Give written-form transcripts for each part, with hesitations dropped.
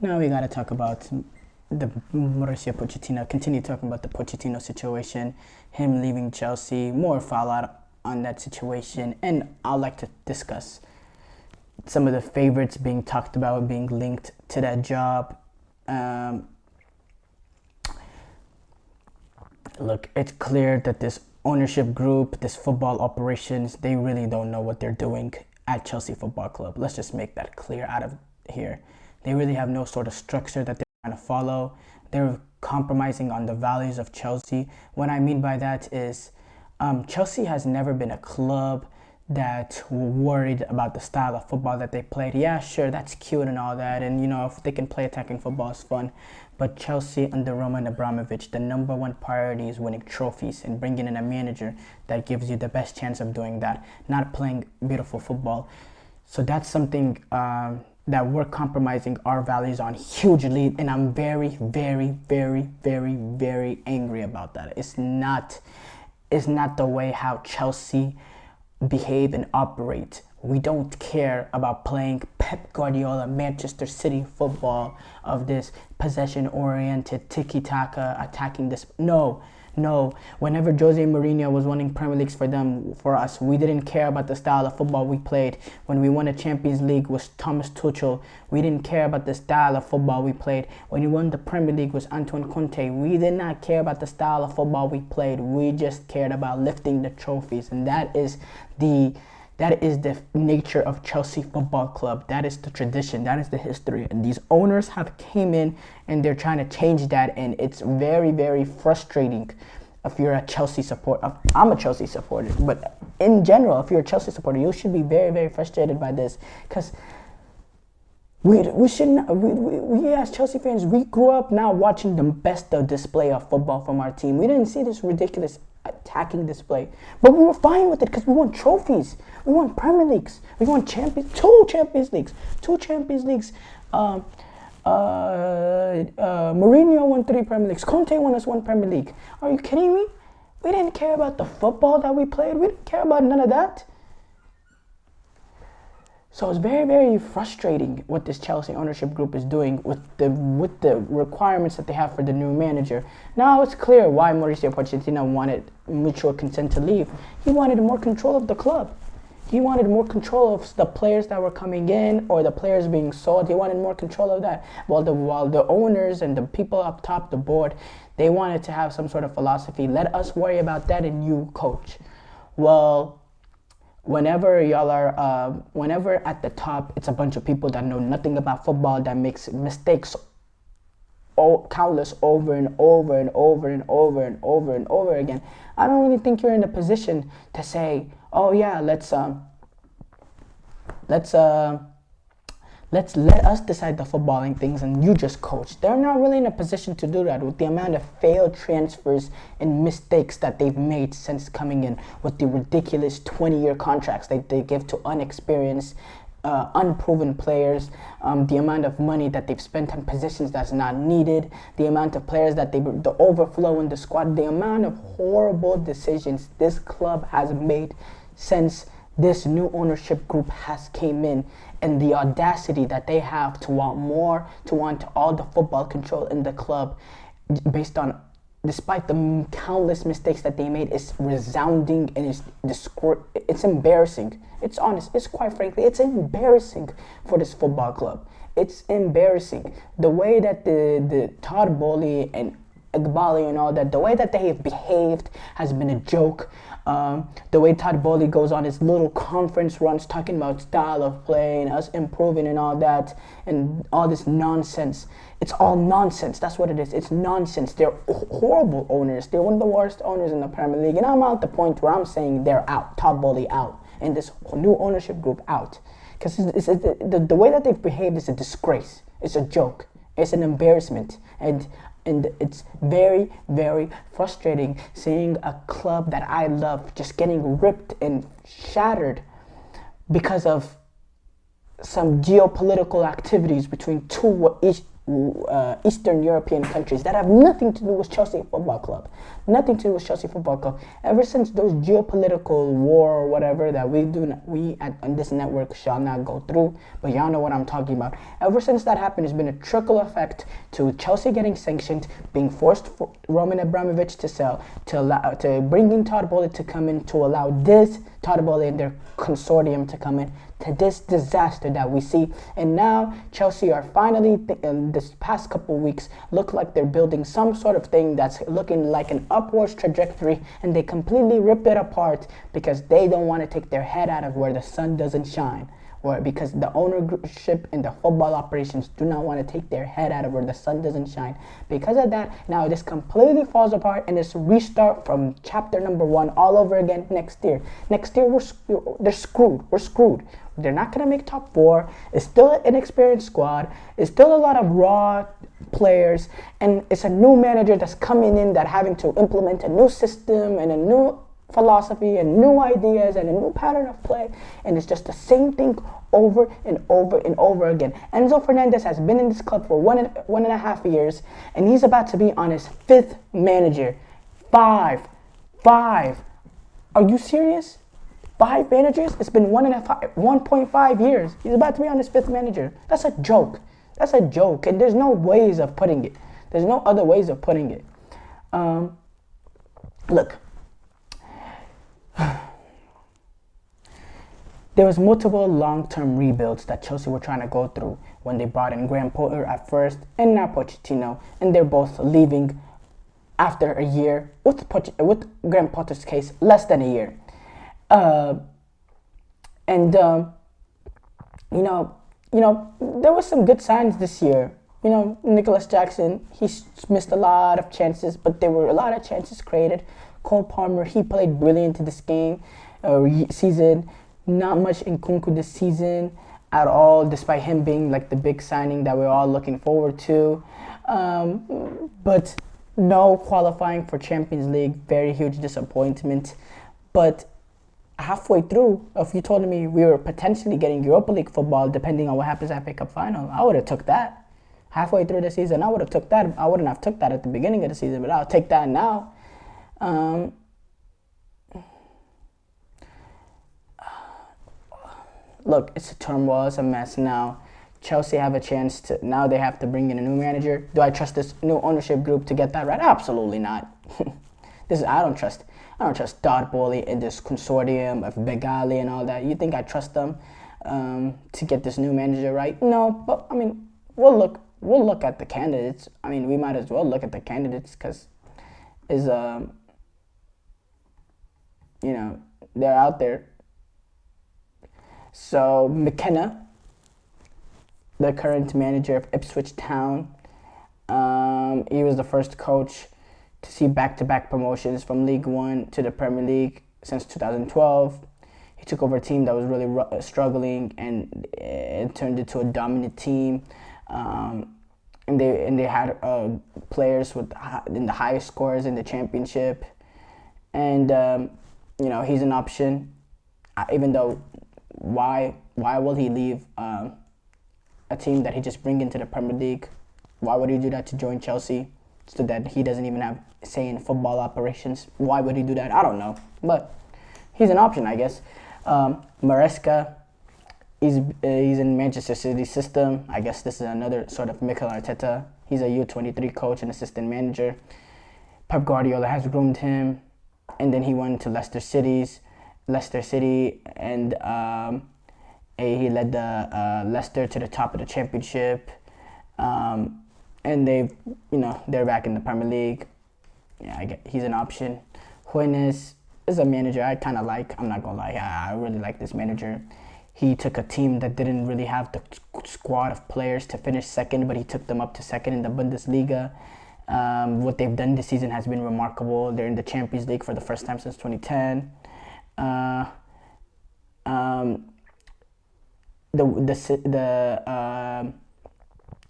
Now we got to talk about the Mauricio Pochettino. Continue talking about the Pochettino situation, him leaving Chelsea, more fallout on that situation, and I'd like to discuss some of the favorites being talked about, being linked to that job. Look, it's clear that this ownership group, this football operations, they really don't know what they're doing at Chelsea Football Club. Let's just make that clear out of here. They really have no sort of structure that they're trying to follow. They're compromising on the values of Chelsea. What I mean by that is Chelsea has never been a club that worried about the style of football that they played. Yeah, sure, that's cute and all that, and if they can play attacking football, it's fun. But Chelsea under Roman Abramovich, the number one priority is winning trophies and bringing in a manager that gives you the best chance of doing that, not playing beautiful football. So that's something that we're compromising our values on hugely, and I'm very, very, very, very, very angry about that. It's not the way how Chelsea behave and operate. We don't care about playing Pep Guardiola, Manchester City football of this possession-oriented, tiki-taka, attacking this. No. Whenever Jose Mourinho was winning Premier Leagues for us, we didn't care about the style of football we played. When we won a Champions League with Thomas Tuchel, we didn't care about the style of football we played. When we won the Premier League with Antoine Conte, we did not care about the style of football we played. We just cared about lifting the trophies, and that is the nature of Chelsea Football Club. That is the tradition. That is the history. And these owners have came in and they're trying to change that. And it's very, very frustrating if you're a Chelsea supporter. I'm a Chelsea supporter. But in general, if you're a Chelsea supporter, you should be very, very frustrated by this. Because we as Chelsea fans, we grew up now watching the best display of football from our team. We didn't see this ridiculous attacking display, but we were fine with it because we won trophies. We won Premier Leagues. We won two Champions Leagues. Mourinho won 3 Premier Leagues. Conte won us 1 Premier League. Are you kidding me? We didn't care about the football that we played. We didn't care about none of that. So it's very, very frustrating what this Chelsea ownership group is doing with the requirements that they have for the new manager. Now it's clear why Mauricio Pochettino wanted mutual consent to leave. He wanted more control of the club. He wanted more control of the players that were coming in or the players being sold. He wanted more control of that. While the owners and the people up top, the board, they wanted to have some sort of philosophy. Let us worry about that and you coach. Well, whenever at the top, it's a bunch of people that know nothing about football, that makes mistakes countless over and over and over and over and over and over again. I don't really think you're in a position to say, oh yeah, let's let us decide the footballing things and you just coach. They're not really in a position to do that with the amount of failed transfers and mistakes that they've made since coming in, with the ridiculous 20-year contracts that they give to unexperienced, unproven players, the amount of money that they've spent on positions that's not needed, the amount of players that the overflow in the squad, the amount of horrible decisions this club has made since this new ownership group has came in, and the audacity that they have to want more, to want all the football control in the club despite the countless mistakes that they made, is resounding and it's embarrassing. It's honest. It's quite frankly, it's embarrassing for this football club. It's embarrassing. The way that the Todd Boehly and Iqbali and all that, the way that they have behaved has been a joke. The way Todd Boehly goes on his little conference runs talking about style of play and us improving and all that and all this nonsense. It's all nonsense. That's what it is. It's nonsense. They're horrible owners. They're one of the worst owners in the Premier League. And I'm at the point where I'm saying they're out. Todd Boehly out. And this new ownership group out. Because the way that they've behaved is a disgrace. It's a joke. It's an embarrassment. And it's very, very frustrating seeing a club that I love just getting ripped and shattered because of some geopolitical activities between Eastern European countries that have nothing to do with Chelsea Football Club. Nothing to do with Chelsea Football Club. Ever since those geopolitical war or whatever that we on this network shall not go through, but y'all know what I'm talking about. Ever since that happened, it's been a trickle effect to Chelsea getting sanctioned, being forced for Roman Abramovich to sell, to bringing Todd Boehly to come in, to allow this Todd Boehly and their consortium to come in, to this disaster that we see. And now Chelsea are finally, in this past couple weeks, look like they're building some sort of thing that's looking like an upwards trajectory, and they completely rip it apart because they don't want to take their head out of where the sun doesn't shine, or because the ownership and the football operations do not want to take their head out of where the sun doesn't shine. Because of that, now this completely falls apart, and it's restart from chapter number 1 all over again next year. Next year, they're screwed. We're screwed. They're not going to make top 4. It's still an inexperienced squad. It's still a lot of raw players, and it's a new manager that's coming in that having to implement a new system and a new philosophy and new ideas and a new pattern of play, and it's just the same thing over and over and over again. Enzo Fernandez has been in this club for one and a half years, and he's about to be on his 5th manager. Five. Are you serious? 5 managers? It's been 1.5 years. He's about to be on his 5th manager. That's a joke. That's a joke, and there's no ways of putting it. There's no other ways of putting it. Look. There was multiple long-term rebuilds that Chelsea were trying to go through when they brought in Graham Potter at first and now Pochettino, and they're both leaving after a year. With Graham Potter's case, less than a year. There was some good signs this year. Nicholas Jackson, he missed a lot of chances, but there were a lot of chances created. Cole Palmer, he played brilliant in this season. Not much in Nkunku this season at all, despite him being like the big signing that we're all looking forward to. But no qualifying for Champions League, very huge disappointment. But halfway through, if you told me we were potentially getting Europa League football, depending on what happens at FA Cup final, I would have took that. Halfway through the season, I would have took that. I wouldn't have took that at the beginning of the season, but I'll take that now. Look, it's a turmoil, it's a mess now. Chelsea have a chance to, now they have to bring in a new manager. Do I trust this new ownership group to get that right? Absolutely not. I don't trust Todd Boehly and this consortium of Begali and all that. You think I trust them to get this new manager right? No, but I mean, we'll look at the candidates. I mean, we might as well look at the candidates because they're out there. So McKenna, the current manager of Ipswich Town, he was the first coach to see back-to-back promotions from League One to the Premier League since 2012. He took over a team that was really struggling, and it turned into a dominant team. And they had players in the highest scores in the championship. And he's an option, even though. Why will he leave a team that he just bring into the Premier League? Why would he do that to join Chelsea so that he doesn't even have say in football operations? Why would he do that? I don't know, but he's an option, I guess. Maresca, he's in Manchester City system. I guess this is another sort of Mikel Arteta. He's a U23 coach and assistant manager. Pep Guardiola has groomed him, and then he went to Leicester City, and he led the Leicester to the top of the championship, and they're back in the Premier League. Yeah, he's an option. Juenes is a manager I kind of like. I'm not gonna lie, I really like this manager. He took a team that didn't really have the squad of players to finish second, but he took them up to second in the Bundesliga. What they've done this season has been remarkable. They're in the Champions League for the first time since 2010.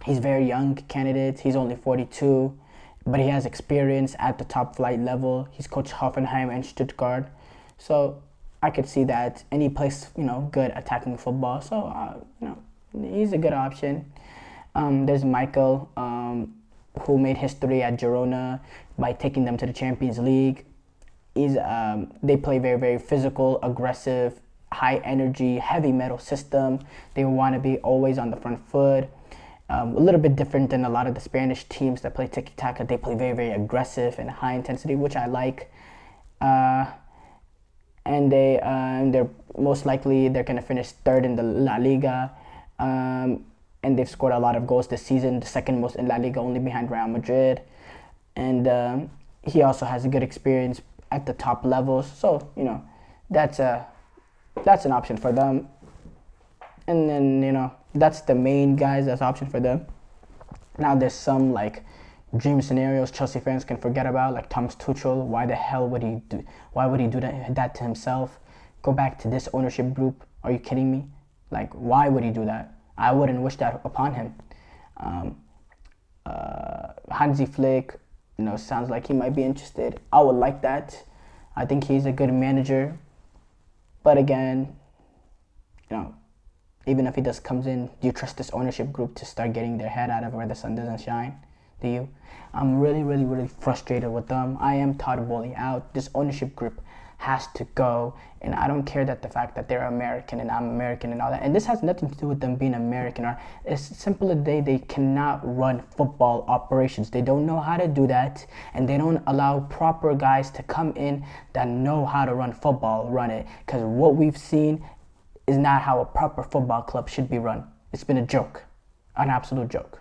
He's very young candidate. He's only 42, but he has experience at the top flight level. He's coached Hoffenheim and Stuttgart, so I could see that. And he plays, good attacking football. So, he's a good option. There's Michael, who made history at Girona by taking them to the Champions League. They play very, very physical, aggressive, high energy, heavy metal system. They want to be always on the front foot. A little bit different than a lot of the Spanish teams that play tiki-taka. They play very, very aggressive and high intensity, which I like. And they're most likely they're going to finish third in the La Liga. And they've scored a lot of goals this season, the second most in La Liga, only behind Real Madrid. And he also has a good experience at the top levels. So, that's an option for them. And then, that's the main guys that's an option for them. Now there's some dream scenarios Chelsea fans can forget about, like Thomas Tuchel. Why the hell would he do? Why would he do that to himself? Go back to this ownership group. Are you kidding me? Why would he do that? I wouldn't wish that upon him. Hansi Flick, sounds like he might be interested. I would like that. I think he's a good manager. But again, even if he just comes in, do you trust this ownership group to start getting their head out of where the sun doesn't shine? Do you? I'm really, really, really frustrated with them. I am Todd Boehly out. This ownership group has to go, and I don't care that the fact that they're American and I'm American and all that. And this has nothing to do with them being American, or as simple as they cannot run football operations. They don't know how to do that, and they don't allow proper guys to come in that know how to run football, run it. Because what we've seen is not how a proper football club should be run. It's been a joke, an absolute joke.